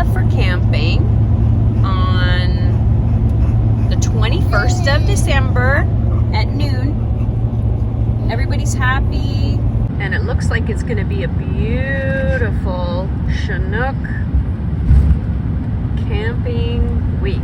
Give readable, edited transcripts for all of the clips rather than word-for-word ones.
Shangri-La for camping on the 21st of December at noon. Everybody's happy, and it looks like it's going to be a beautiful Chinook camping week.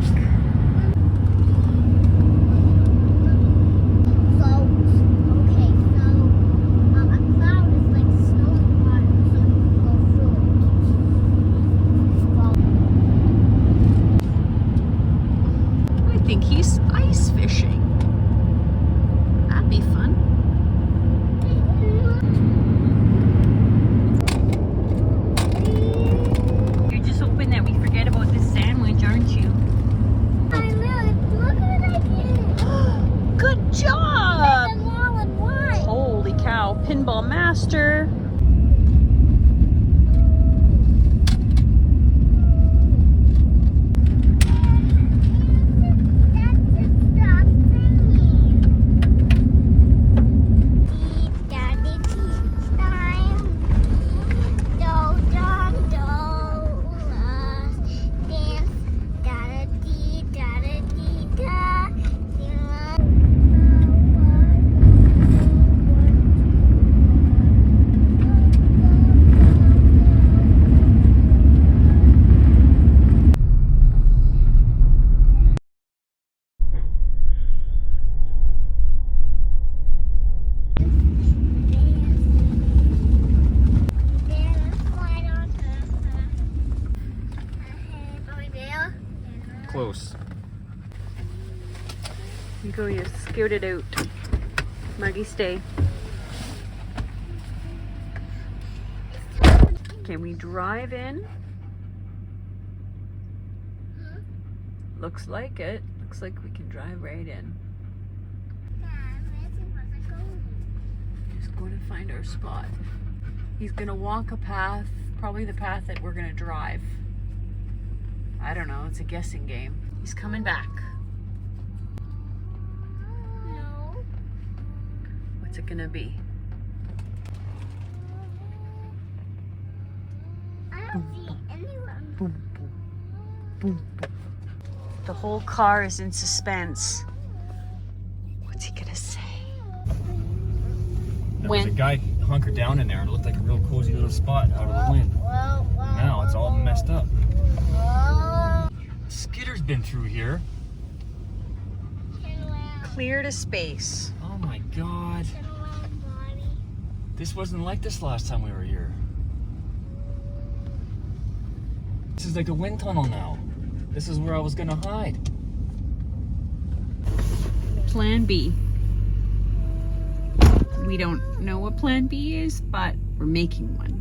I think he's ice fishing. That'd be fun. You're just hoping that we forget about this sandwich, aren't you? I will. Look what I did. Good job! And all in one. Holy cow, Pinball Master. Close. You go, you scared it out. Marty, stay. Can we drive in? Looks like it. Looks like we can drive right in. Just going to find our spot. He's gonna walk a path, probably the path that we're gonna drive. I don't know, it's a guessing game. He's coming back. No. What's it gonna be? I don't see anyone. Boom, boom, boom, boom. The whole car is in suspense. What's he gonna say? There was a guy hunkered down in there and it looked like a real cozy little spot out of the wind. Now it's all messed up. Skitter's been through here. Clear to space. Oh my god. This wasn't like this last time we were here. This is like a wind tunnel now. This is where I was gonna hide. Plan B. We don't know what plan B is, but we're making one.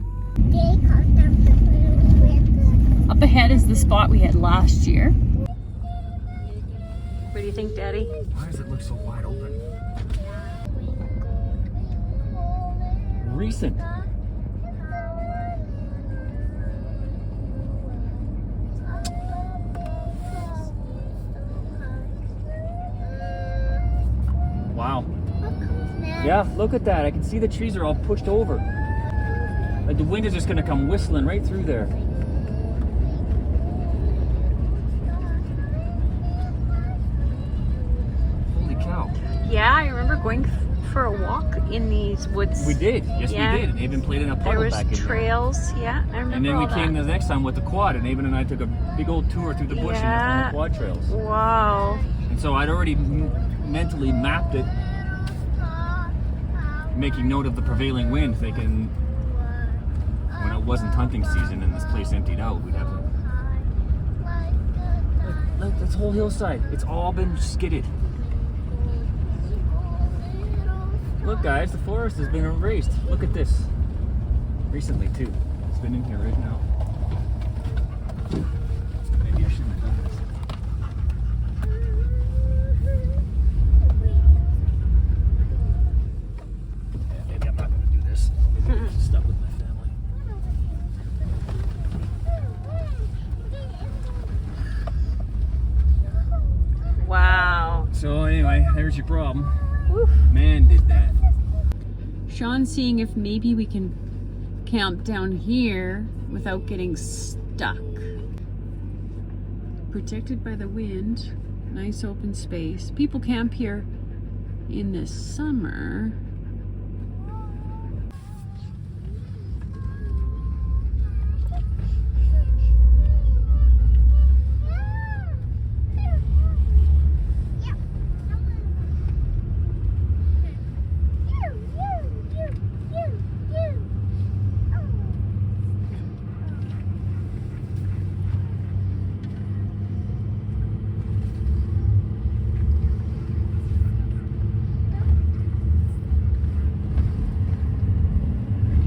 Up ahead is the spot we had last year. What do you think, Daddy? Why does it look so wide open? Recent. Wow. Yeah, look at that. I can see the trees are all pushed over. Like the wind is just gonna come whistling right through there. Holy cow. Yeah, I remember going for a walk in these woods. We did. Yes, Yeah. we did. And Aben played in a There puddle was back in there. trails. Yeah, I remember And then we all came that. the next time with the quad, and Aben and I took a big old tour through the bush and on the quad trails. Wow. And so I'd already mentally mapped it, making note of the prevailing wind, thinking when it wasn't hunting season and this place emptied out, we'd have a... Look, this whole hillside, it's all been skidded. Look guys, the forest has been erased. Look at this. Recently too. It's been in here right now. Maybe I shouldn't have done this. Yeah, maybe I'm not gonna do this. Maybe I'm stuck with my family. Wow. So anyway, there's your problem. Oof. Man did that. Sean's seeing if maybe we can camp down here without getting stuck. Protected by the wind. Nice open space. People camp here in the summer.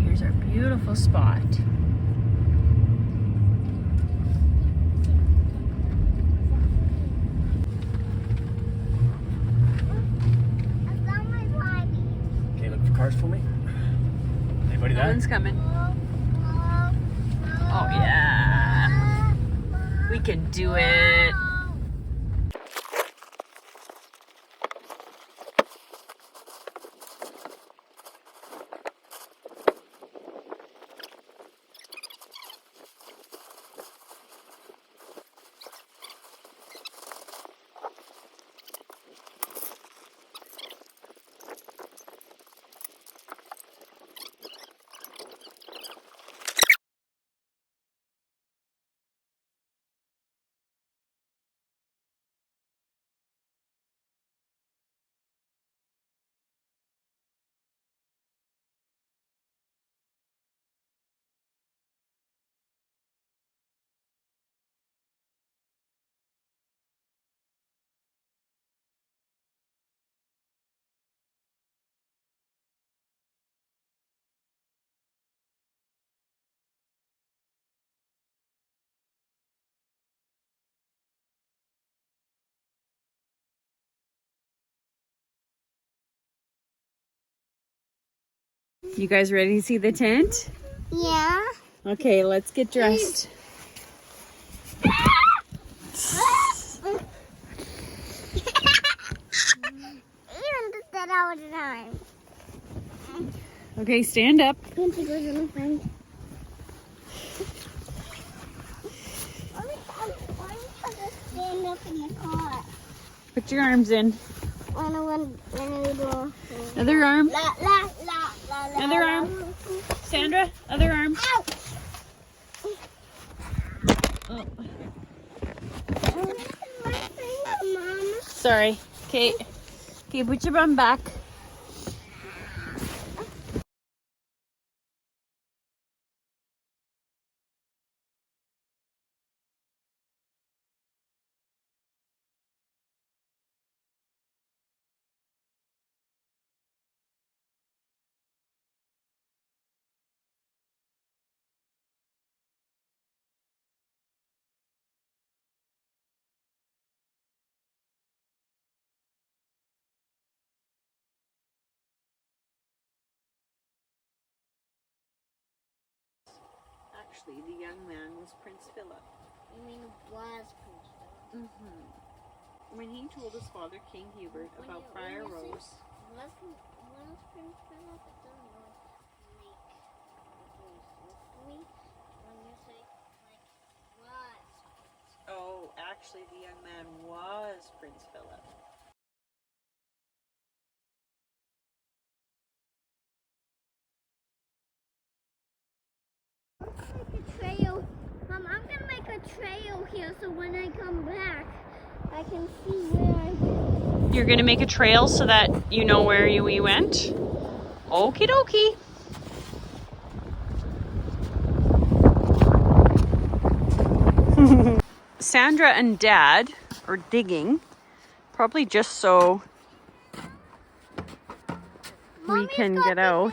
Here's our beautiful spot. Okay, look for cars for me. Anybody No there? one's coming. Oh yeah. We can do it. You guys ready to see the tent? Yeah. Okay, let's get dressed. Even did that all the time. Okay, stand up. Can't you go to my friend? Why don't you just stand up in the car? Put your arms in. When we do. Other arm. La la la la la. Other arm. Sandra, other arm. Ow! Oh, My finger, Mama. sorry. Okay. Okay, put your bum back. Actually, the young man was Prince Philip. You mean was Prince Philip? When he told his father, King Hubert, about Friar Rose. Was Prince Philip? It doesn't really make sense to me when you say like was. Oh, actually, the young man was Prince Philip. Make a trail. Mom, I'm gonna make a trail here so when I come back, I can see where I went. You're gonna make a trail so that you know where we went? Okie dokie. Sandra and Dad are digging, probably just so we can get out.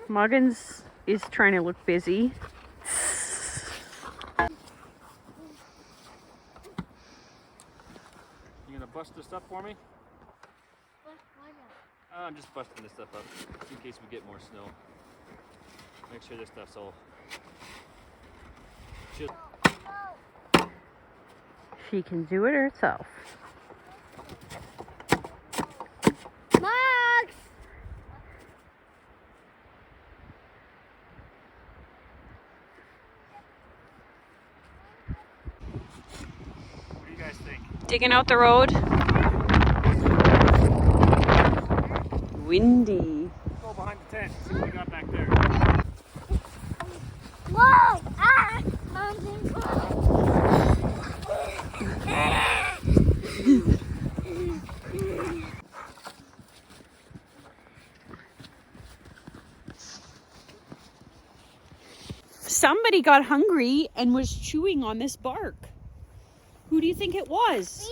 Muggins is trying to look busy. You gonna bust this up for me? I'm just busting this stuff up in case we get more snow. Make sure this stuff's all chill. She can do it herself. Max! guys think? Digging out the road. Windy. Go behind the tent. See what we got back there. Whoa! Ah! Mountain Somebody got hungry and was chewing on this bark. Who do you think it was?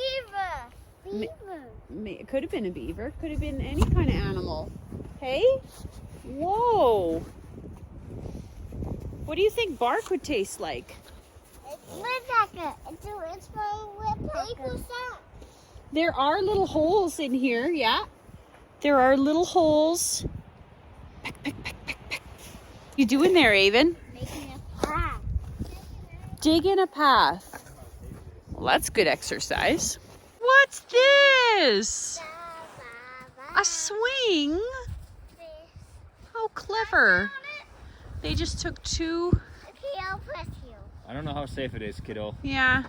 Beaver! It could have been a beaver. Could have been any kind of animal. Hey? Whoa. What do you think bark would taste like? It's woodpecker. It's from woodpecker. There are little holes in here, yeah. There are little holes. Peck, peck, peck, peck, peck. You doing there, Avon? Making a path. Digging a path. Well, that's good exercise. What's this? A swing? How clever. They just took two. Okay, I'll press you. I don't know how safe it is, kiddo. Yeah.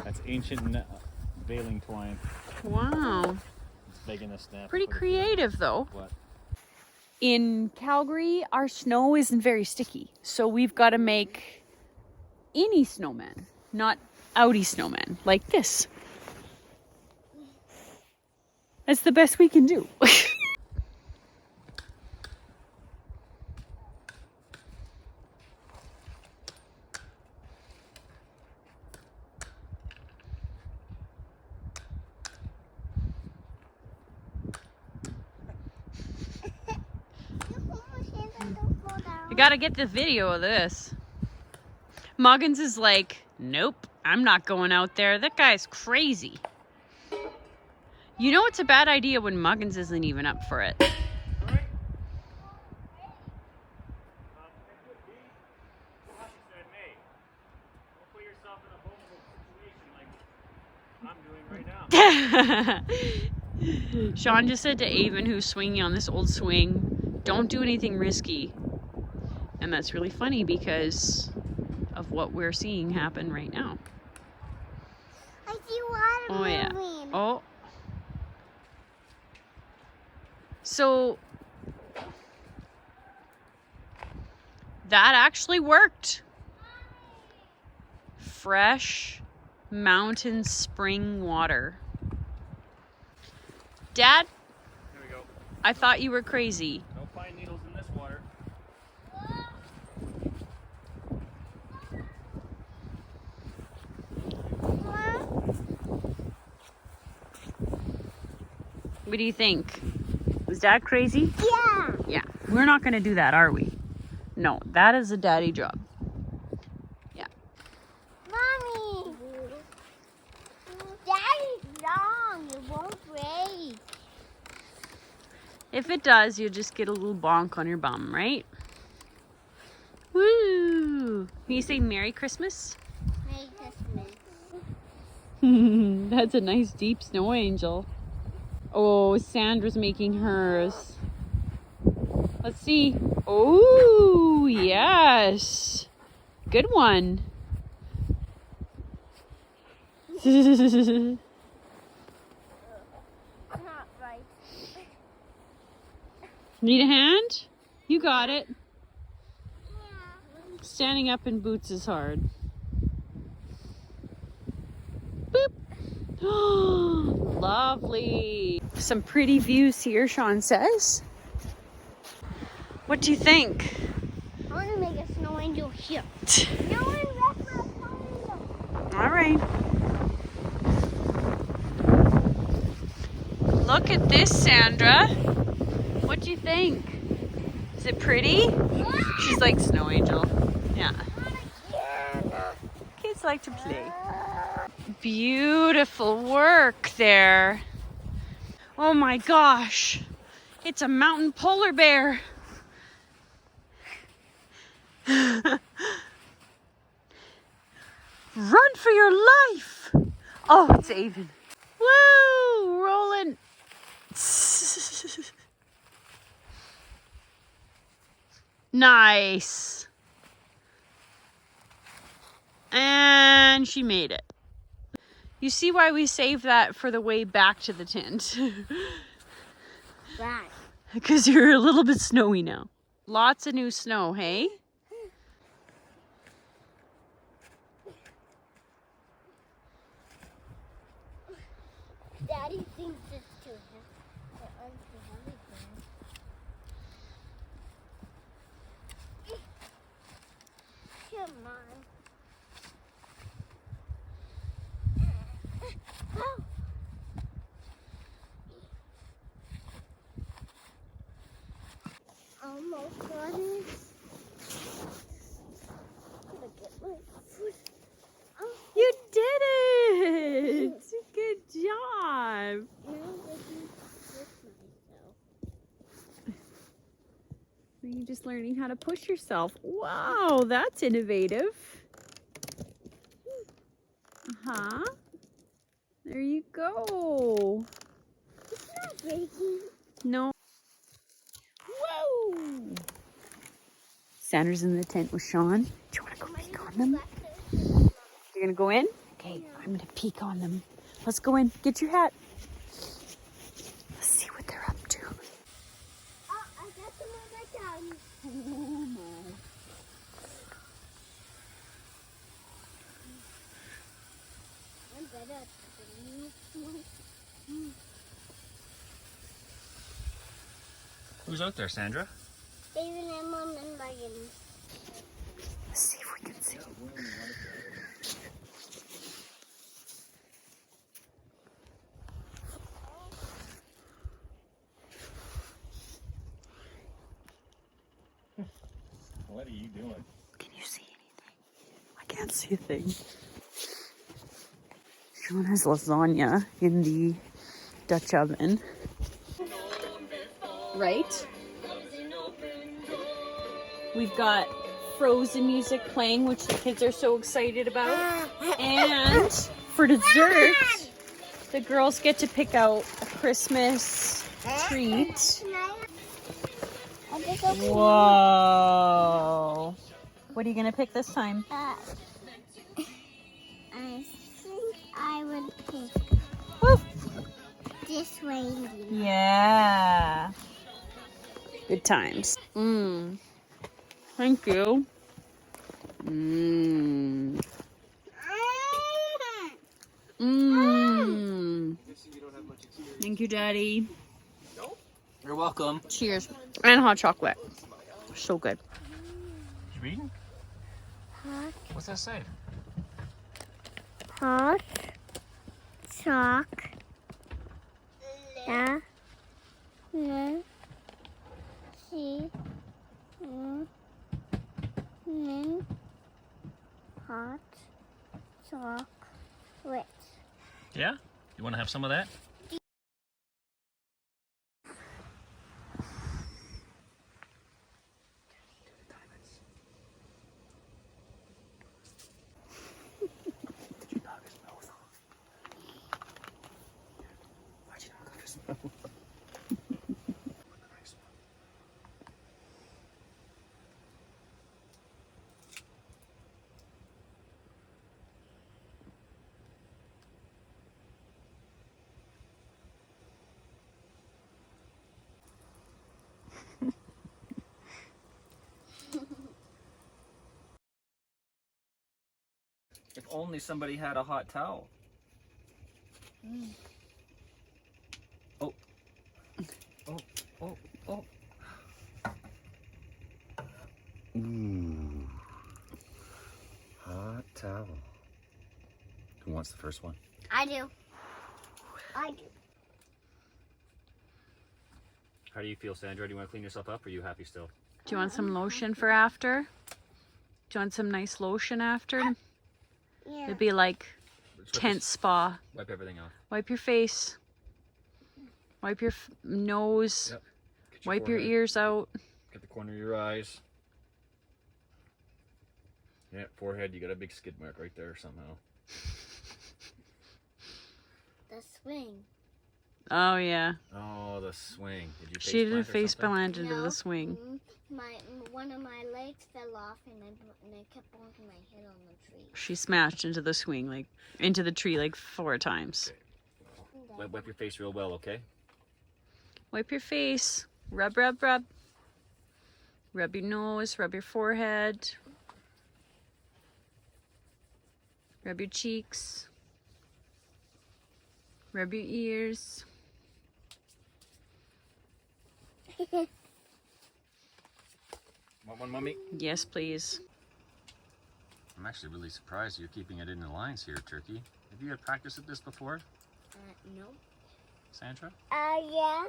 That's ancient baling twine. Wow. It's begging to snap. Pretty creative, though. What? In Calgary, our snow isn't very sticky. So we've got to make any snowman, not outie snowman, like this. That's the best we can do. I gotta get the video of this. Muggins is like, nope, I'm not going out there. That guy's crazy. You know it's a bad idea when Muggins isn't even up for it. Sean just said to Avon, who's swinging on this old swing, don't do anything risky. And that's really funny because of what we're seeing happen right now. I see water Oh, yeah. moving. Oh. So that actually worked. Fresh mountain spring water. Dad, Here we go. I thought you were crazy. No pine needles in this water. What do you think? Was Dad crazy? Yeah. Yeah. We're not going to do that, are we? No, that is a daddy job. Yeah. Mommy. Daddy's long. It won't break. If it does, you'll just get a little bonk on your bum, right? Woo! Can you say Merry Christmas? Merry Christmas. That's a nice deep snow angel. Oh, Sandra's making hers. Let's see. Oh, yes. Good one. Not right. Need a hand? You got it. Yeah. Standing up in boots is hard. Boop. Lovely. Some pretty views here, Sean says. What do you think? I want to make a snow angel here. No one wrecked my snow angel. All right. Look at this, Sandra. What do you think? Is it pretty? She's like snow angel. Yeah. Kids like to play. Beautiful work there. Oh my gosh. It's a mountain polar bear. Run for your life. Oh, it's Avon. Woo! Rolling. Nice. And she made it. You see why we saved that for the way back to the tent. Right. Because you're a little bit snowy now. Lots of new snow, hey? Daddy thinks it's too heavy. Come on. Oh. Almost got it. Gonna get my foot. Oh, You did it! Good job! now I can push myself. You're just learning how to push yourself. Wow, that's innovative. Uh-huh. There you go. It's not breaking. No. Whoa! Sandra's in the tent with Sean. Do you want to go peek on them? You're gonna go in? Okay, I'm gonna peek on them. Let's go in. Get your hat. Let's see what they're up to. Oh, I got some on my tongue. I'm better at the Who's out there, Sandra? David and Mom and Megan. Let's see if we can see. What are you doing? Can you see anything? I can't see a thing. Sean has lasagna in the Dutch oven. Right? We've got Frozen music playing, which the kids are so excited about. And for dessert, the girls get to pick out a Christmas treat. Whoa. What are you going to pick this time? I think I would pick Woo. this reindeer. Yeah. Good times. Mmm. Thank you. Mmm. Mmm. Thank you, Daddy. You're welcome. Cheers. And hot chocolate. So good. You reading? Hot, What's that say? hot, chalk, yeah, see, hot, chocolate. Yeah? You want to have some of that? If only somebody had a hot towel. Oh. Oh, oh, oh. Ooh. Hot towel. Who wants the first one? I do. I do. How do you feel, Sandra? Do you want to clean yourself up, or are you happy still? Do you want some lotion for after? Do you want some nice lotion after? Yeah. It'd be like tent spa. Wipe everything off. Wipe your face. Wipe your nose. Yep. Get Wipe your forehead. ears out. Get the corner of your eyes. Yeah, forehead. You got a big skid mark right there somehow. The swing. Oh, yeah. Oh, the swing. Did you She did a plant or face something? plant into No. the swing. One of my legs fell off, and I kept bonking my head on the tree. She smashed into the swing, like, into the tree like 4 times. Okay. Wipe your face real well, okay? Wipe your face. Rub, rub, rub. Rub your nose, rub your forehead. Rub your cheeks. Rub your ears. Want one, Mommy? Yes, please. I'm actually really surprised you're keeping it in the lines here, Turkey. Have you had practice at this before, No. Sandra? Yeah.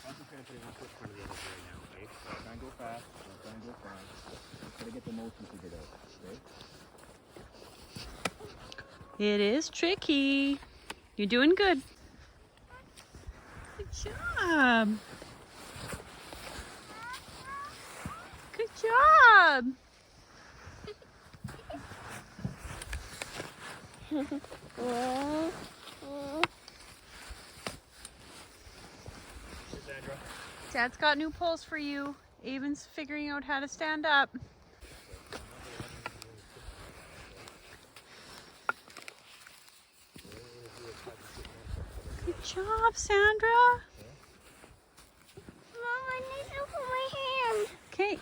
Concentrate on putting one foot in front of the other right now, okay? Don't try and go fast. Don't try and go fast. Just gotta get the motion figured out, okay? It is tricky. You're doing good. Good job. Good job. Sandra? Dad's got new poles for you. Avon's figuring out how to stand up. Good job, Sandra. Mom, I need to put my hand. Okay.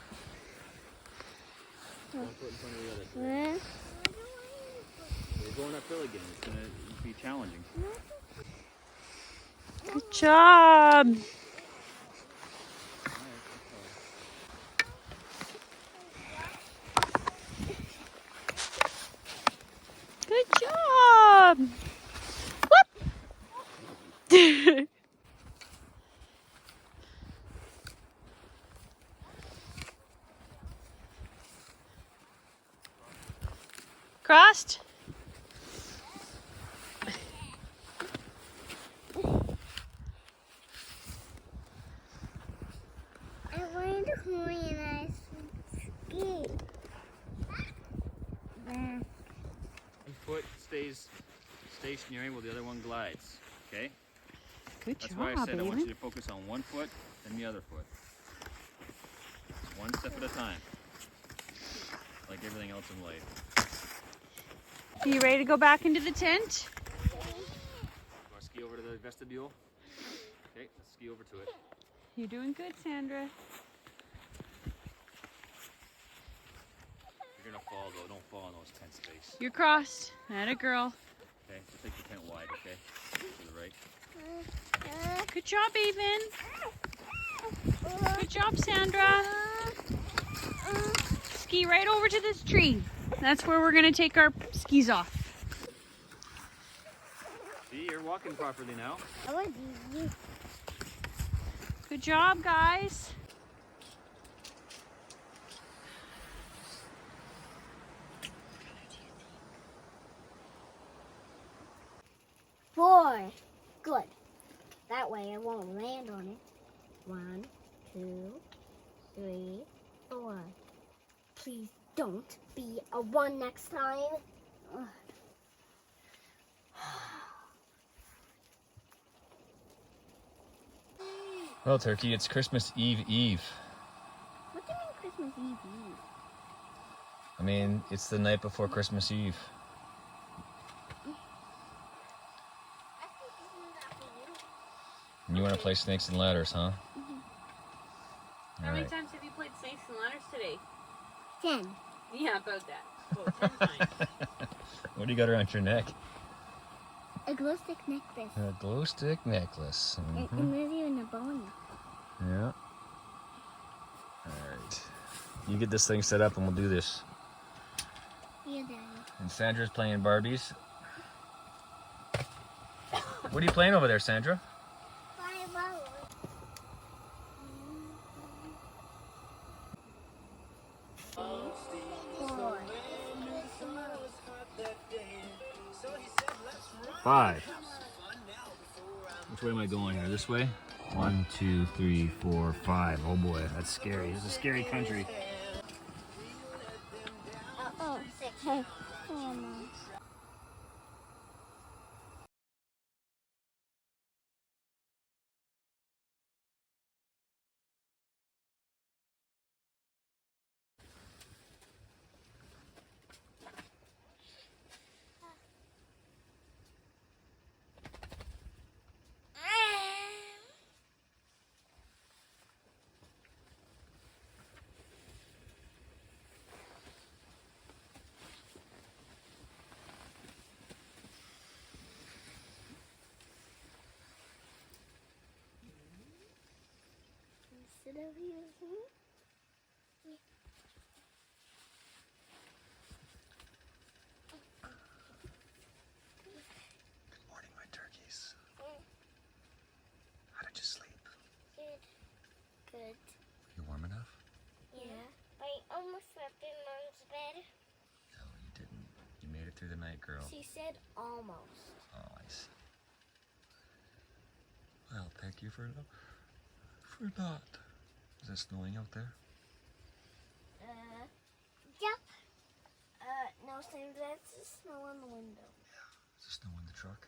One foot in front of the other. You're going uphill again. It's gonna be challenging. Good job. Good job. Whoop. Crossed. I wanted to hurry and I ski. One foot stays stationary while the other one glides, okay? Good That's job, why I said I want you Avon. to focus on one foot and the other foot. One step at a time. Like everything else in life. Are you ready to go back into the tent? Want to ski over to the vestibule? Okay, let's ski over to it. You're doing good, Sandra. You're gonna fall though, don't fall in those tent space. You're crossed. Atta girl. Okay, so take the tent wide, okay? To the right. Good job, Avon. Good job, Sandra. Ski right over to this tree. That's where we're gonna take our skis off. See, you're walking properly now. I want these. Good job, guys. Four. Good. That way I won't land on it. 1, 2, 3, 4. Please don't be a 1 next time. Ugh. Well, Turkey, it's Christmas Eve Eve. What do you mean Christmas Eve Eve? I mean, it's the night before Christmas Eve. And you want to play snakes and ladders, huh? How many Alright. times have you played snakes and ladders today? 10. Yeah, about that. About 10 times. What do you got around your neck? A glow stick necklace. A glow stick necklace. And there's even a bone. Yeah. Alright. You get this thing set up and we'll do this. And Sandra's playing Barbies. What are you playing over there, Sandra? Five. Which way am I going here? This way? 1, 2, 3, 4, 5. Oh boy, that's scary. This is a scary country. Hey. Sit over here. Good morning, my turkeys. How did you sleep? Good. You warm enough? Yeah. I almost slept in Mom's bed. No, you didn't. You made it through the night, girl. She said almost. Oh, I see. Well, thank you for not. Is it snowing out there? Yep. No, Sam, that's the snow on the window. Yeah. Is there snow in the truck?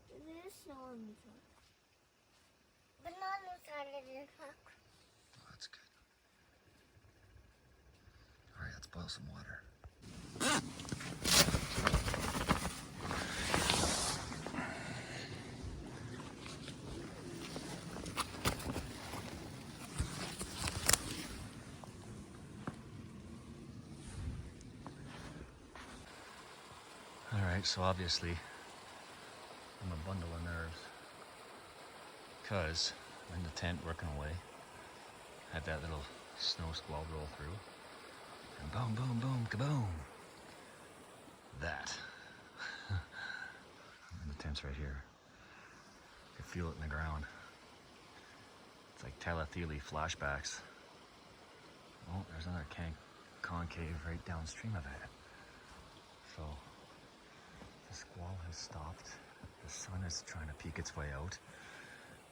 There's snow on the truck. But not inside of the truck. Oh, that's good. All right, let's boil some water. Alright, so obviously I'm a bundle of nerves because I'm in the tent working away. Had that little snow squall roll through and boom, boom, boom, kaboom. That. And the tent's right here. You can feel it in the ground. It's like telepathy flashbacks. Oh, there's another concave right downstream of it. So the squall has stopped. The sun is trying to peek its way out.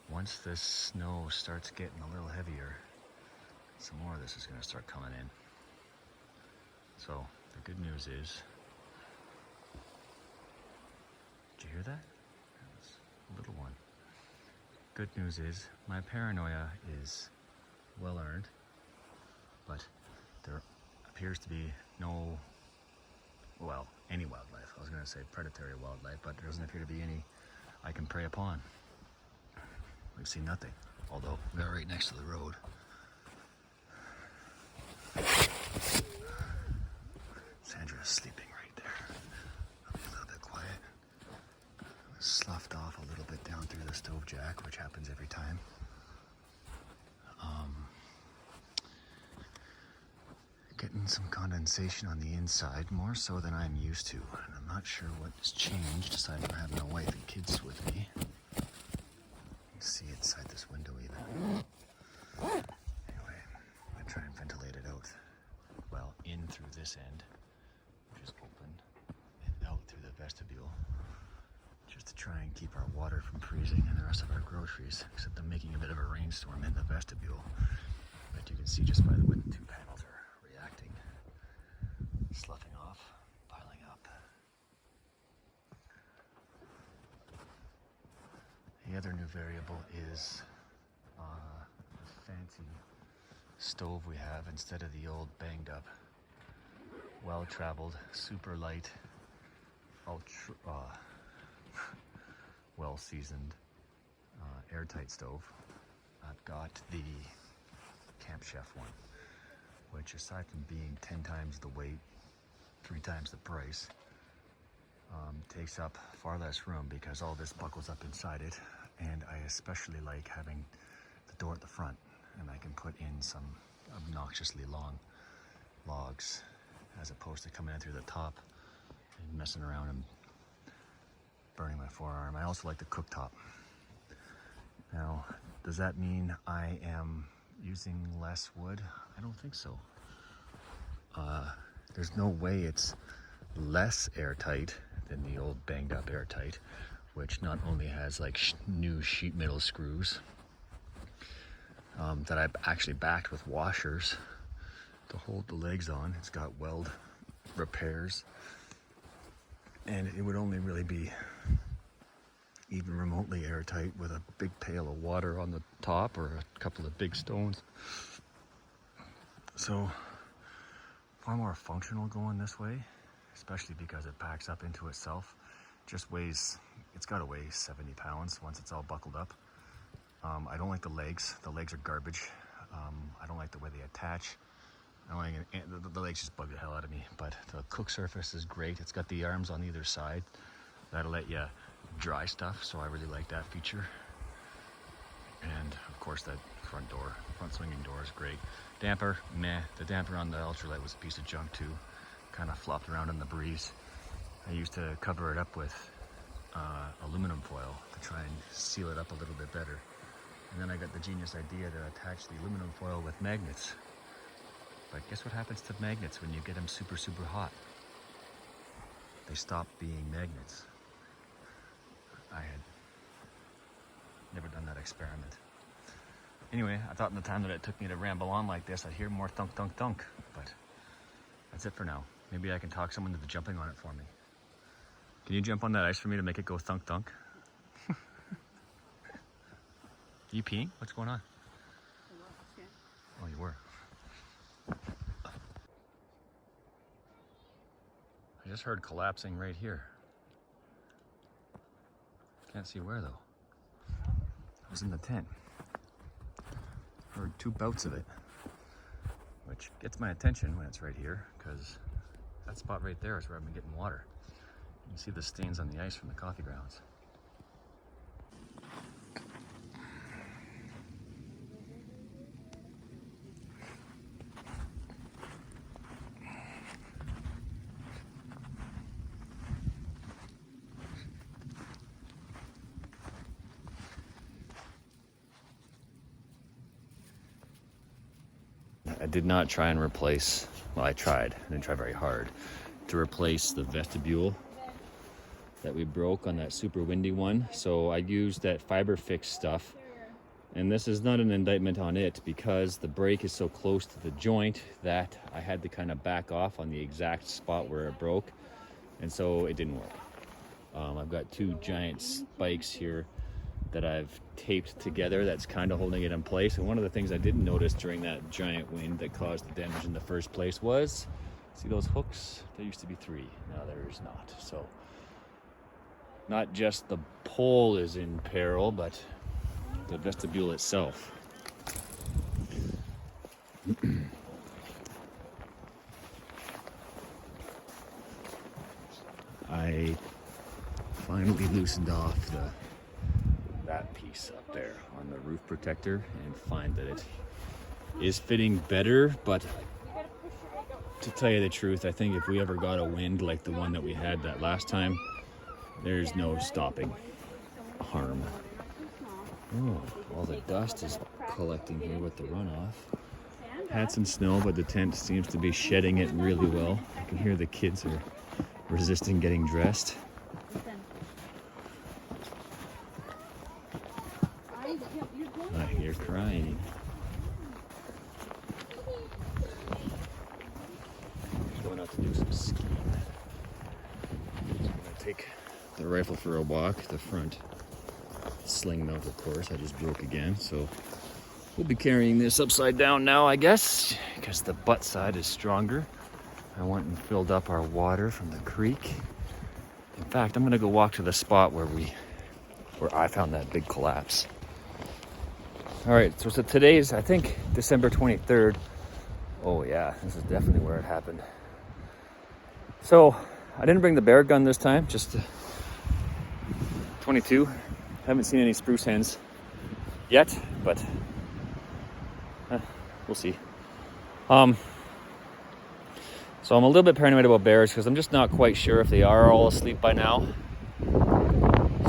Once this snow starts getting a little heavier, some more of this is going to start coming in. So the good news is, did you hear that? That was a little one. Good news is my paranoia is well earned, but there appears to be no, well, any wildlife. I was going to say predatory wildlife, but there doesn't appear to be any I can prey upon. We've seen nothing, although we're right next to the road. Sandra is sleeping right there. I'll be a little bit quiet. I sloughed off a little bit down through the stove jack, which happens every time. Getting some condensation on the inside, more so than I'm used to. And I'm not sure what has changed, aside from having a wife and kids with me. You can see inside this window even. Anyway, I'm gonna try and ventilate it out. Well, in through this end, which is open, and out through the vestibule. Just to try and keep our water from freezing and the rest of our groceries, except I'm making a bit of a rainstorm in the vestibule. But you can see just by the way the two panels are reacting, sloughing off, piling up. The other new variable is the fancy stove we have instead of the old banged up, well-traveled, super light, ultra, well-seasoned, airtight stove. I've got the Camp Chef one, which aside from being 10 times the weight, 3 times the price, takes up far less room because all this buckles up inside it, and I especially like having the door at the front, and I can put in some obnoxiously long logs as opposed to coming in through the top messing around and burning my forearm. I also like the cooktop. Now, does that mean I am using less wood? I don't think so. There's no way it's less airtight than the old banged up Airtight, which not only has like new sheet metal screws that I've actually backed with washers to hold the legs on. It's got weld repairs, and it would only really be even remotely airtight with a big pail of water on the top or a couple of big stones. So far more functional going this way, especially because it packs up into itself. Just weighs, it's got to weigh 70 pounds once it's all buckled up. I don't like the legs. The legs are garbage. I don't like the way they attach. I don't like the legs just bug the hell out of me, but the cook surface is great. It's got the arms on either side. That'll let you dry stuff, so I really like that feature. And of course that front swinging door is great. Damper, meh. The damper on the ultralight was a piece of junk too. Kind of flopped around in the breeze. I used to cover it up with aluminum foil to try and seal it up a little bit better. And then I got the genius idea to attach the aluminum foil with magnets. But guess what happens to magnets when you get them super, super hot? They stop being magnets. I had never done that experiment. Anyway, I thought in the time that it took me to ramble on like this, I'd hear more thunk, thunk, thunk. But that's it for now. Maybe I can talk someone into jumping on it for me. Can you jump on that ice for me to make it go thunk, thunk? You peeing? What's going on? Oh, you were. I just heard collapsing right here. Can't see where though. I was in the tent. Heard 2 bouts of it, which gets my attention when it's right here, because that spot right there is where I've been getting water. You can see the stains on the ice from the coffee grounds. I did not try and replace, well, I tried. I didn't try very hard to replace the vestibule that we broke on that super windy one. So I used that fiber fix stuff, and this is not an indictment on it because the break is so close to the joint that I had to kind of back off on the exact spot where it broke, and so it didn't work. I've got 2 giant spikes here that I've taped together that's kind of holding it in place. And one of the things I didn't notice during that giant wind that caused the damage in the first place was, see those hooks? There used to be 3, now there is not. So not just the pole is in peril, but the vestibule itself. I finally loosened off that piece up there on the roof protector and find that it is fitting better, but to tell you the truth, I think if we ever got a wind like the one that we had that last time, there's no stopping harm. Oh, all the dust is collecting here with the runoff. Had some snow, but the tent seems to be shedding it really well. I can hear the kids are resisting getting dressed. I hear crying. Going out to do some skiing. I'm gonna take the rifle for a walk. The front sling mount, of course, I just broke again, so we'll be carrying this upside down now, I guess, because the butt side is stronger. I went and filled up our water from the creek. In fact, I'm gonna go walk to the spot where I found that big collapse. All right, so today's, I think, December 23rd. Oh yeah, this is definitely where it happened. So I didn't bring the bear gun this time, just 22. Haven't seen any spruce hens yet, but we'll see. So I'm a little bit paranoid about bears because I'm just not quite sure if they are all asleep by now.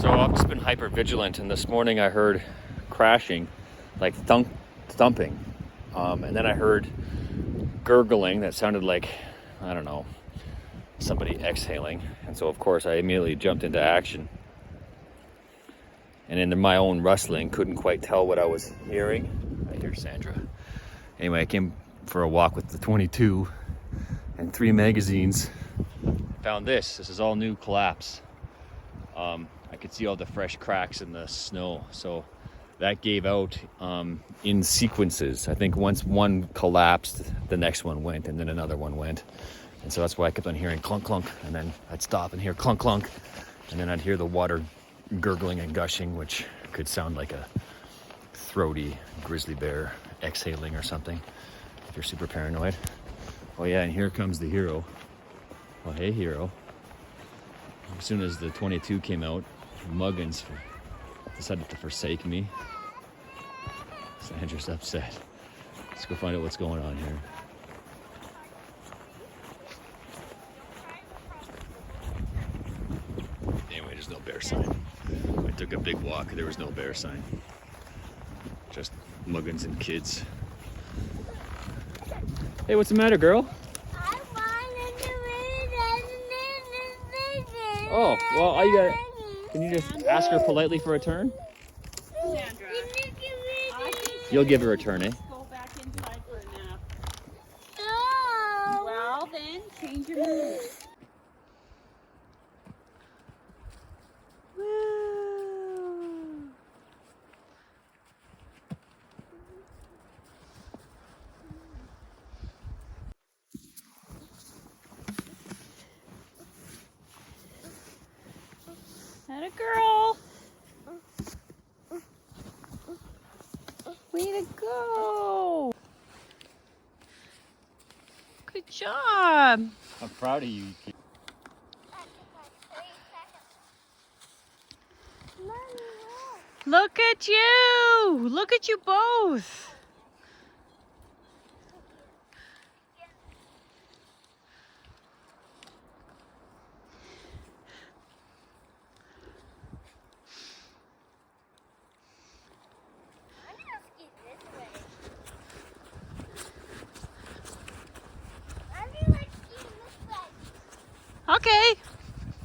So I've just been hyper vigilant, and this morning I heard crashing, like thumping. And then I heard gurgling that sounded like, I don't know, somebody exhaling. And so of course I immediately jumped into action. And in my own rustling, couldn't quite tell what I was hearing. I hear Sandra. Anyway, I came for a walk with the 22 and 3 magazines. Found this. This is all new collapse. I could see all the fresh cracks in the snow. So that gave out in sequences. I think once one collapsed, the next one went, and then another one went. And so that's why I kept on hearing clunk, clunk, and then I'd stop and hear clunk, clunk, and then I'd hear the water gurgling and gushing, which could sound like a throaty grizzly bear exhaling or something, if you're super paranoid. Oh yeah, and here comes the hero. Oh, hey, hero. As soon as the 22 came out, Muggins decided to forsake me. Sandra's upset. Let's go find out what's going on here. Anyway, there's no bear sign. I took a big walk, there was no bear sign. Just Muggins and kids. Hey, what's the matter, girl? I wanted to read it. Oh, well, all you got. Can you just ask her politely for a turn? Sandra, You'll give her a turn, eh? go back inside for a nap. No. Well, then, change your mood. Atta girl. Way to go. Good job. I'm proud of you. Look at you. Look at you both. Okay.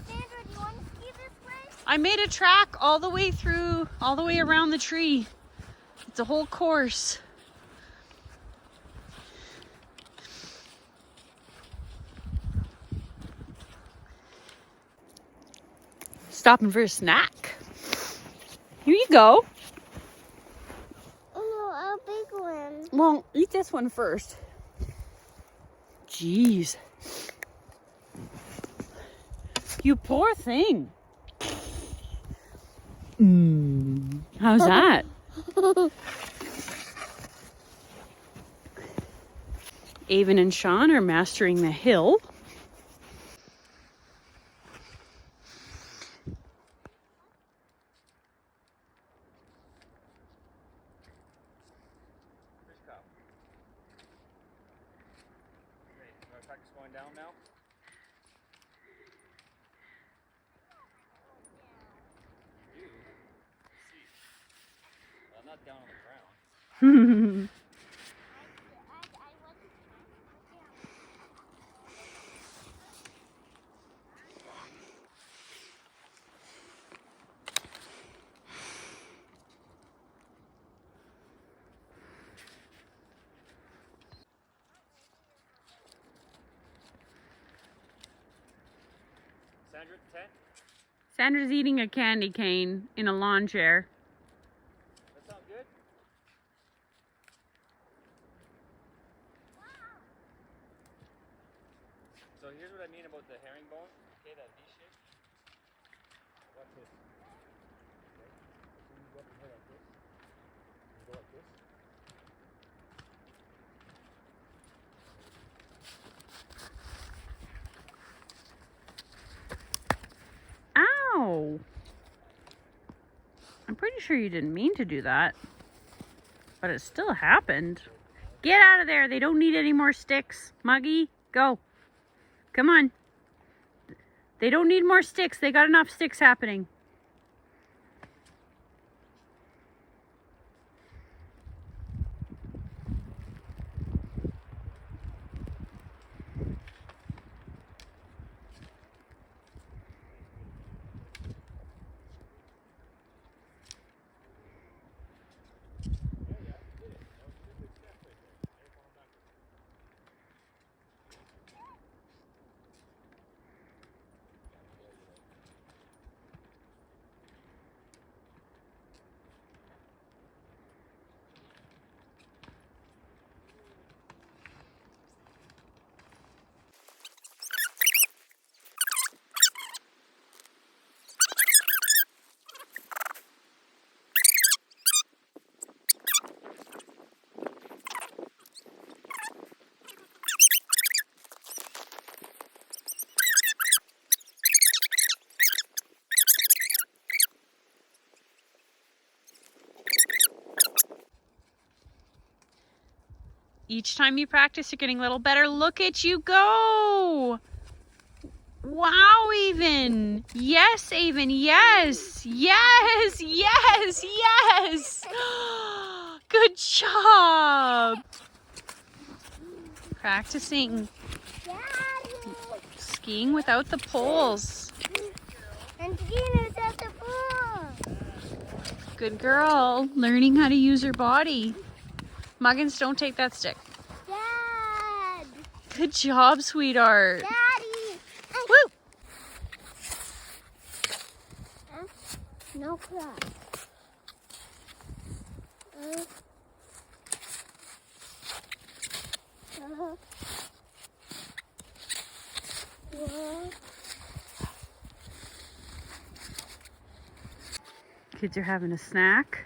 Sandra, do you want to ski this way? I made a track all the way through, all the way around the tree. It's a whole course. Stopping for a snack. Here you go. Oh, no, a big one. Well, eat this one first. Jeez. You poor thing. How's that? Avon and Sean are mastering the hill. Practice going down now? I'm not down on the ground. Sandra, 10? Sandra's eating a candy cane in a lawn chair. That sound good? So here's what I mean about the herringbone. Okay, that V shape. Watch this. Okay. So you go up here like this. You go like this. Ow! I'm pretty sure you didn't mean to do that. But it still happened. Get out of there. They don't need any more sticks. Muggy, go. Come on. They don't need more sticks. They got enough sticks happening. Each time you practice, you're getting a little better. Look at you go. Wow, Avon. Yes, Avon. Yes. Yes. Yes. Yes. Good job. Practicing Daddy! skiing without the poles. And Gina's at the pool. Good girl. Learning how to use her body. Muggins, don't take that stick. Dad! Good job, sweetheart. Daddy! Woo! No cross. Kids are having a snack.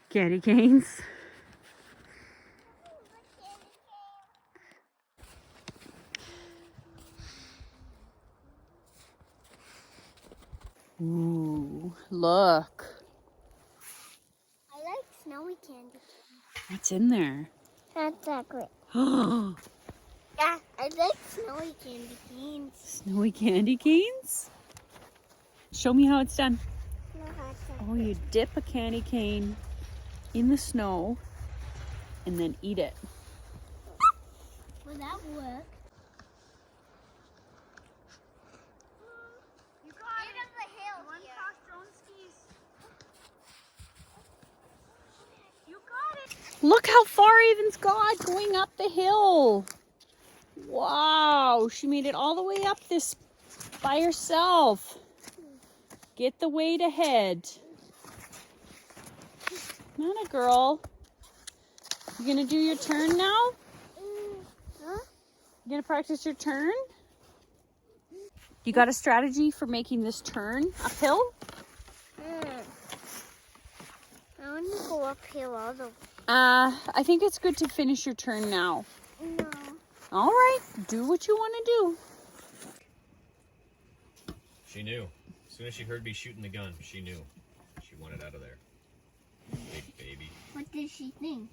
Candy canes. Ooh, look. I like snowy candy. What's in there? That's chocolate. Snowy Yeah, I like snowy candy canes. candy canes? Show me how it's done. No hot Oh, chocolate. you dip a candy cane in the snow and then eat it. Will that work? You got it. The hill here. You got it. Look how far Avon's got going up the hill. Wow, she made it all the way up this by herself. Get the weight ahead. Not a girl. You gonna do your turn now? Huh? You gonna practice your turn? You got a strategy for making this turn uphill? I want to go uphill all the way. I think it's good to finish your turn now. No. All right, do what you want to do. She knew. As soon as she heard me shooting the gun, she knew. She wanted out of there. Big baby. What did she think?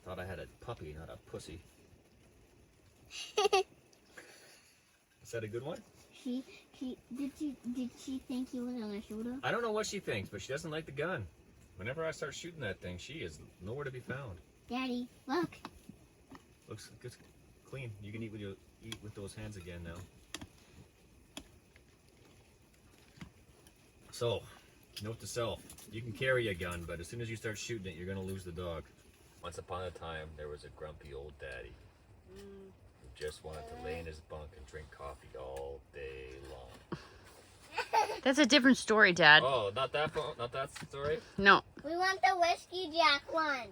Thought I had a puppy, not a pussy. Is that a good one? Did she think he was on her shoulder? I don't know what she thinks, but she doesn't like the gun. Whenever I start shooting that thing, she is nowhere to be found. Daddy, look. Looks good, clean. You can eat with those hands again now. So, note to self: you can carry a gun, but as soon as you start shooting it, you're gonna lose the dog. Once upon a time, there was a grumpy old daddy who just wanted to lay in his bunk and drink coffee all day long. That's a different story, Dad. Oh, not that story. No. We want the Whiskey Jack one.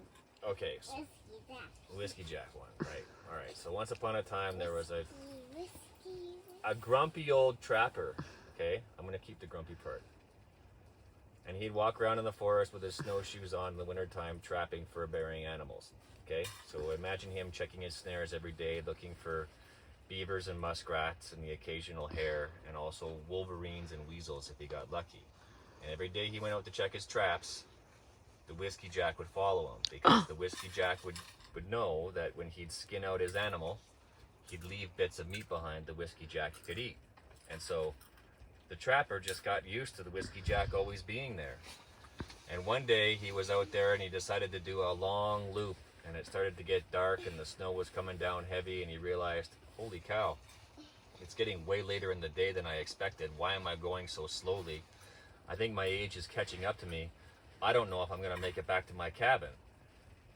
Okay, so Whiskey Jack. Whiskey Jack one, right? All right. So once upon a time, there was Whiskey. a grumpy old trapper. Okay, I'm gonna keep the grumpy part. And he'd walk around in the forest with his snowshoes on in the wintertime, trapping fur-bearing animals. Okay, so imagine him checking his snares every day, looking for beavers and muskrats and the occasional hare, and also wolverines and weasels if he got lucky. And every day he went out to check his traps, the Whiskey Jack would follow him, because the Whiskey Jack would would know that when he'd skin out his animal, he'd leave bits of meat behind the Whiskey Jack could eat. And so the trapper just got used to the Whiskey Jack always being there. And one day he was out there and he decided to do a long loop, and it started to get dark and the snow was coming down heavy, and he realized, holy cow, it's getting way later in the day than I expected. Why am I going so slowly? I think my age is catching up to me. I don't know if I'm going to make it back to my cabin.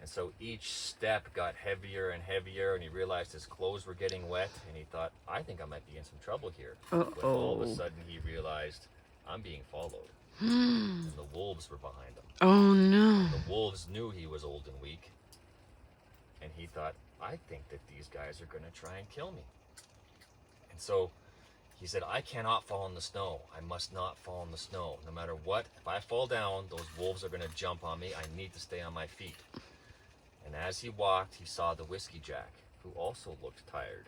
And so each step got heavier and heavier, and he realized his clothes were getting wet, and he thought, I think I might be in some trouble here. When all of a sudden he realized, I'm being followed. And the wolves were behind him. Oh no. The wolves knew he was old and weak, and he thought, I think that these guys are going to try and kill me. And so he said, I cannot fall in the snow. I must not fall in the snow. No matter what, if I fall down, those wolves are going to jump on me. I need to stay on my feet. And as he walked, he saw the Whiskey Jack, who also looked tired.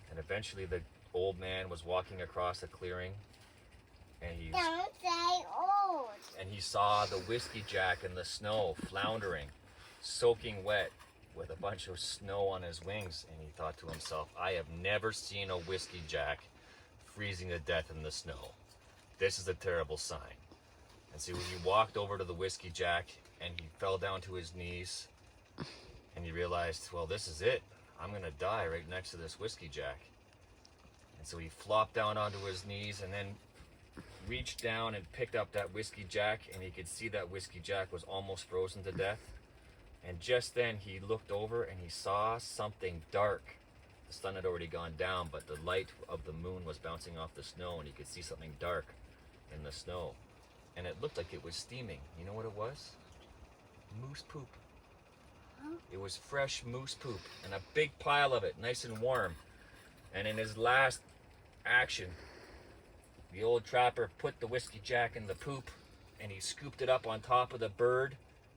And eventually the old man was walking across a clearing, and Don't say old. he saw the Whiskey Jack in the snow, floundering, soaking wet, with a bunch of snow on his wings. And he thought to himself, I have never seen a Whiskey Jack freezing to death in the snow. This is a terrible sign. And so he walked over to the Whiskey Jack, and he fell down to his knees, and he realized, well, this is it. I'm gonna die right next to this Whiskey Jack. And so he flopped down onto his knees and then reached down and picked up that Whiskey Jack, and he could see that Whiskey Jack was almost frozen to death. And just then he looked over and he saw something dark. The sun had already gone down, but the light of the moon was bouncing off the snow, and he could see something dark in the snow. And it looked like it was steaming. You know what it was? Moose poop. It was fresh moose poop, and a big pile of it, nice and warm. And in his last action, the old trapper put the Whiskey Jack in the poop, and he scooped it up on top of the bird,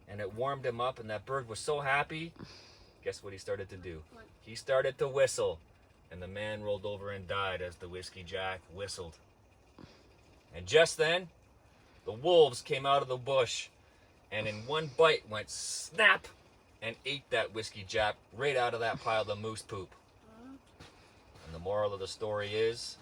and it warmed him up, and that bird was so happy. Guess what he started to do? He started to whistle, and the man rolled over and died as the Whiskey Jack whistled. And just then, the wolves came out of the bush, and in one bite went snap and ate that Whiskey Jack right out of that pile of moose poop. And the moral of the story is,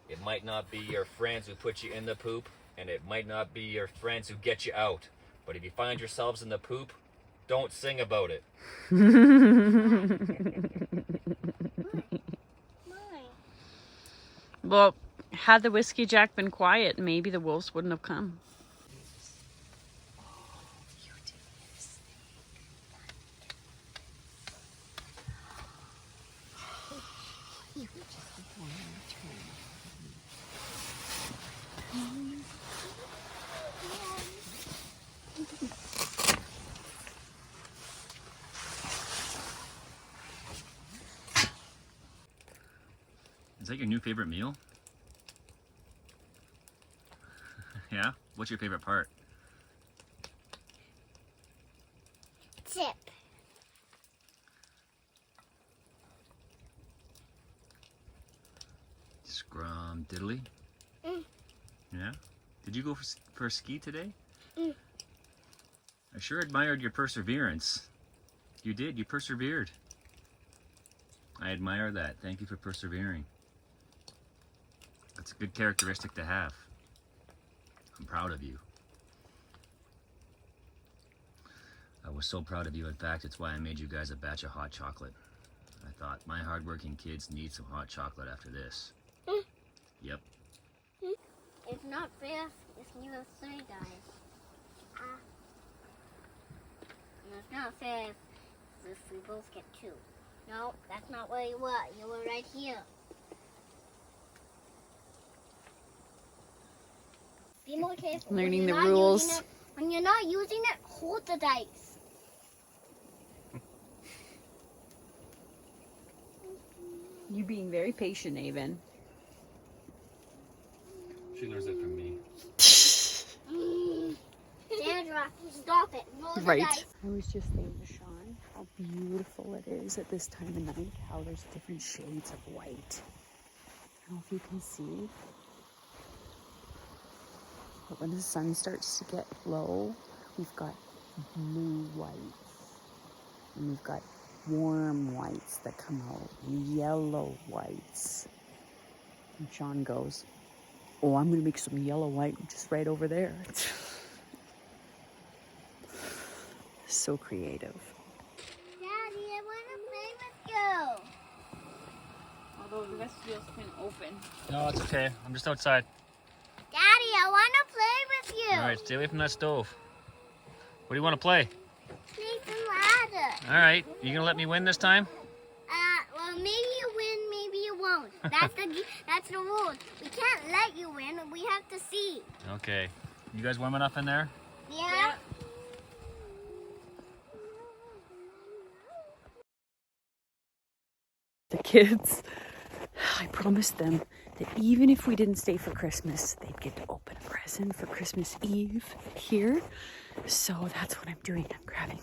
it might not be your friends who put you in the poop, and it might not be your friends who get you out. But if you find yourselves in the poop, don't sing about it. Well, had the Whiskey Jack been quiet, maybe the wolves wouldn't have come. Is that your new favorite meal? Yeah? What's your favorite part? Tip. Scrum diddly? Yeah? Did you go for a ski today? I sure admired your perseverance. You did, you persevered. I admire that. Thank you for persevering. That's a good characteristic to have. I'm proud of you. I was so proud of you. In fact, it's why I made you guys a batch of hot chocolate. I thought, my hardworking kids need some hot chocolate after this. Yep. It's not fair. It's not fair, guys. It's not fair if we both get two. No, that's not where you were. You were right here. Be more careful. Learning When the you're not rules. using it- When you're not using it, hold the dice. You being very patient, Avon. She learns it from me. Sandra, stop it. Roll the Right. dice. I was just saying to Sean how beautiful it is at this time of night, how there's different shades of white. I don't know if you can see, but when the sun starts to get low, we've got blue whites And we've got warm whites that come out, yellow whites. And Sean goes, oh, I'm going to make some yellow white just right over there. So creative. Daddy, I want to play with you. Although the vestibule's been open. No, it's okay. I'm just outside. Daddy, I want to play with you. All right, stay away from that stove. What do you want to play? Snake and ladder. All right, you gonna let me win this time? Well, maybe you win, maybe you won't. That's the rules. We can't let you win. We have to see. Okay. You guys warm enough in there? Yeah. The kids, I promised them that even if we didn't stay for Christmas, they'd get to open a present for Christmas Eve here. So that's what I'm doing. I'm grabbing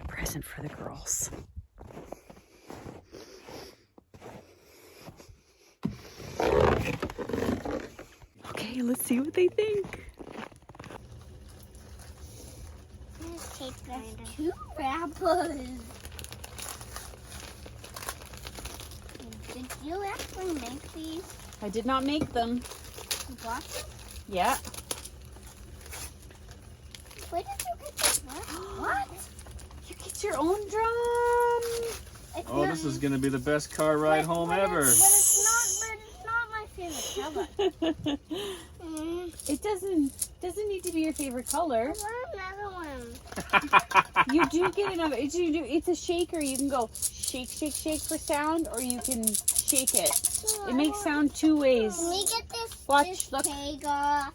a present for the girls. Okay, let's see what they think. Let's take those 2 wrappers. Did you actually make these? I did not make them. You bought them? Yeah. Where did you get this from? What? You get your own drum. It's Oh, not, this is gonna be the best car ride home ever. But it's not my favorite color. It doesn't need to be your favorite color. I want another one. You do get another. It's a shaker. You can go shake, shake, shake for sound, or you can shake it. It makes sound 2 ways. Can we get this? Watch, this look. peg off?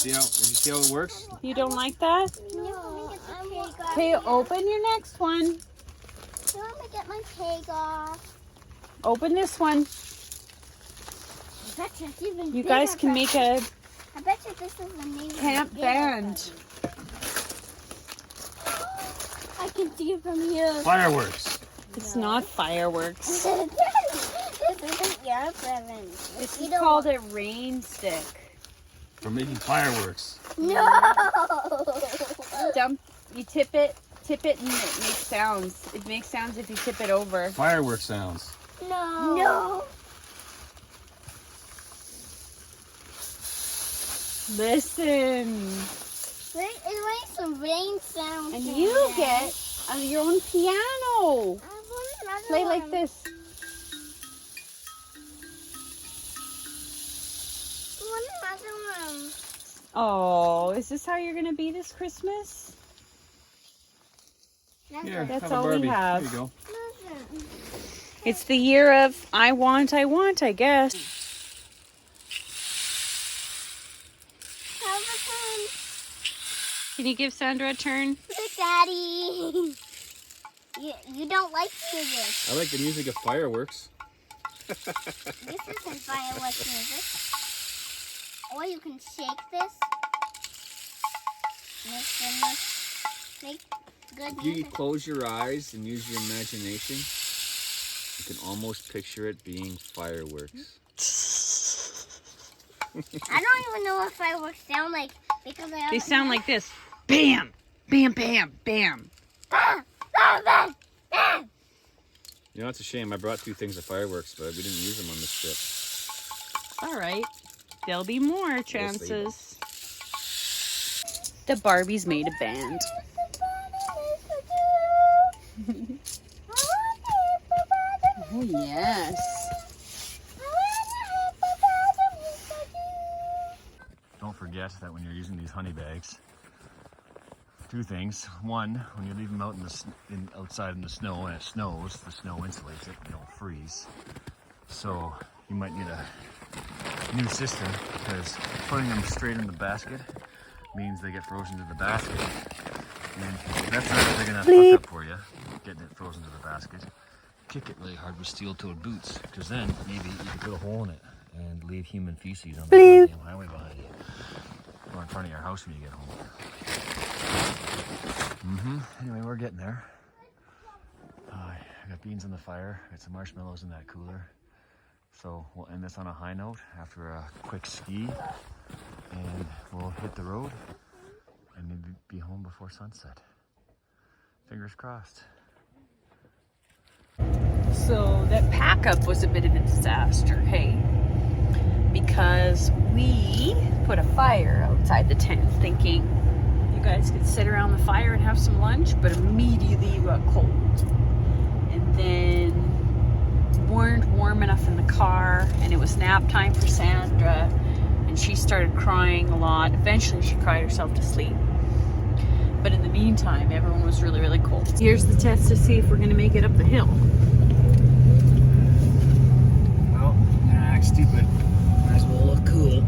I want Did you see how it works? You don't like that? another one. No, I want to Okay, open your next one. I want to get my peg off. Open this one. I bet you it's even You guys can make a I bet you this is the name. camp band. I can see it from here. Fireworks. It's not fireworks. This isn't your present. This You is don't called a rain stick. For making fireworks. No. You tip it, and it makes sounds. It makes sounds if you tip it over. Firework sounds. No. No. Listen. It makes some rain sounds. And in you there. get your own piano. I want another Play one. like this. I want another one. Oh, is this how you're gonna be this Christmas? Here, That's have a all we Barbie. have. There you go. Listen. It's the year of I want, I guess. Have a fun. Can you give Sandra a turn? Look, Daddy. You don't like music. I like the music of fireworks. This isn't fireworks music. Or you can shake this. Make good If you music. close your eyes and use your imagination, you can almost picture it being fireworks. I don't even know what fireworks sound like because I They sound like this. Bam! Bam, bam, bam. You know, it's a shame. I brought 2 things of fireworks, but we didn't use them on this trip. All right. There'll be more see. chances. The Barbies made a band. Oh, yes. Don't forget that when you're using these honey bags, 2 things. One, when you leave them out outside in the snow and it snows, the snow insulates it and don't freeze. So you might need a new system because putting them straight in the basket means they get frozen to the basket. And that's not a big enough fuck up for you, getting it frozen to the basket. Kick it really hard with steel-toed boots, because then maybe you could put a hole in it and leave human feces on the goddamn highway behind you, or in front of your house when you get home. Anyway, we're getting there. I got beans on the fire, got some marshmallows in that cooler. So we'll end this on a high note after a quick ski, and we'll hit the road and maybe be home before sunset. Fingers crossed. So that pack up was a bit of a disaster, hey? Because we put a fire outside the tent thinking you guys could sit around the fire and have some lunch, but immediately you got cold. And then weren't warm enough in the car, and it was nap time for Sandra, and she started crying a lot. Eventually she cried herself to sleep. But in the meantime, everyone was really, really cold. Here's the test to see if we're gonna make it up the hill. Well, I'm gonna act stupid. Might as well look cool.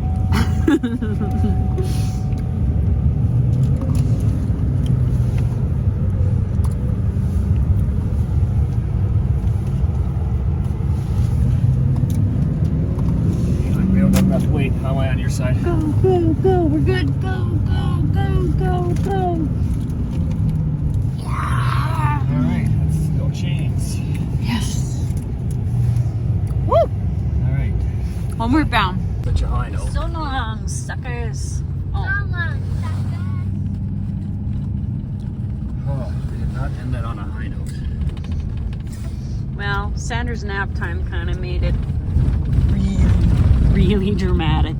We don't have enough weight. How am I on your side? Go, go, go, we're good. Go, go, go, go, go. Yeah. Alright, let's go chains. Yes. Woo! Alright. Homeward bound. Such a high note. So long, suckers. So long, sucker. Oh, we did not end that on a high note. Well, Sandra's nap time kind of made it really dramatic.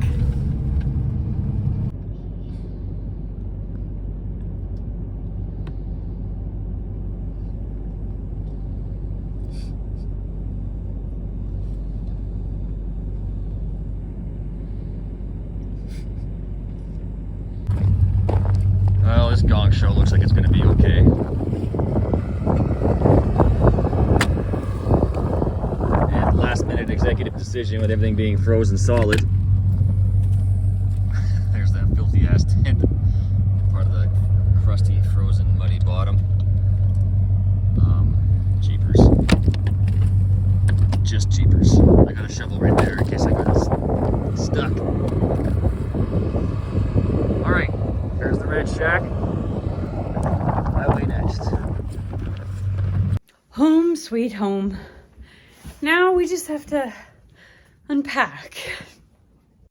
Well, this gong show looks like it's going to be okay. And last minute executive decision with everything being frozen solid. There's that filthy ass tent. Part of the crusty, frozen, muddy bottom. Jeepers. Just jeepers. I got a shovel right there in case I got stuck. Alright, there's the red shack. Highway next. Home sweet home. Now we just have to unpack.